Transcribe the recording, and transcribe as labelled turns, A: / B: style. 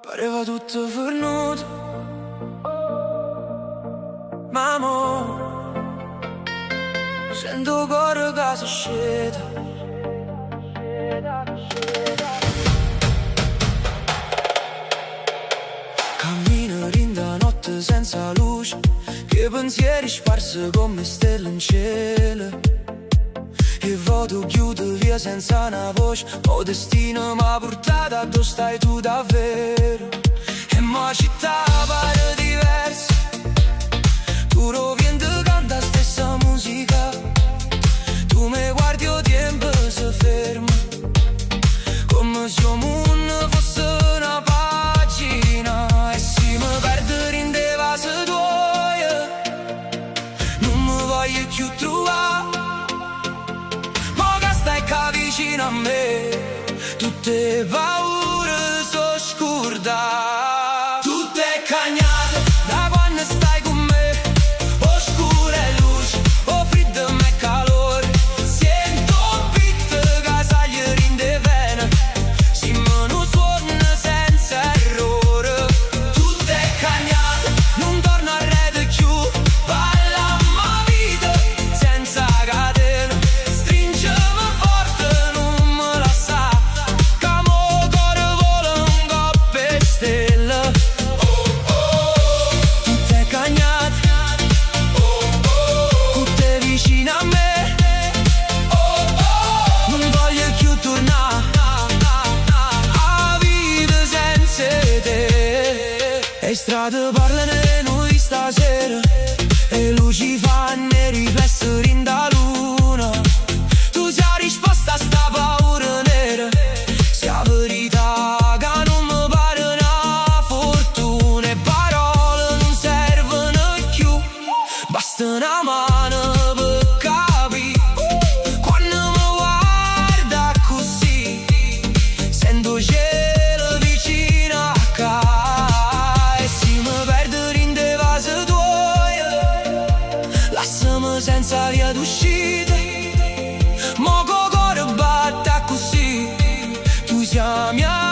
A: Pareva tutto fornuto, ma mo sento il cuore che si scende. Cammino in da notte senza luce, che pensieri sparsi come stelle in cielo. E voto chiudo via senza una voce, o destino m'ha portato a dove stai tu davvero. E mo' città pare diversa, tu rovien de canta la stessa musica. Tu mi guardi o tempo si ferma, come se il mondo fosse una pagina. E se mi perdo in dei vasi tuoi, non mi voglio più trovare. Vicino a me, tutte paure so scordate. Tutte cagnate, da quando stai con me. Oscura e luce, o freddo e calore. Sento un beat che sale in de vene, si me non suona senza errore. Tutte cagnate, non torno a rete più. Balla ma vita senza catene. Stringimi forte, e strade parlano di noi stasera, e luci fanno riflessi in da luna. Tu sei la risposta a sta paura nera, sei la verità che non mi pare una fortuna. E parole non servono più, basta una mano per capire. Quando mi guarda così, sento cielo vicino a casa. Senza via d'uscita, mo' co' cuore batte così. Tu sei la mia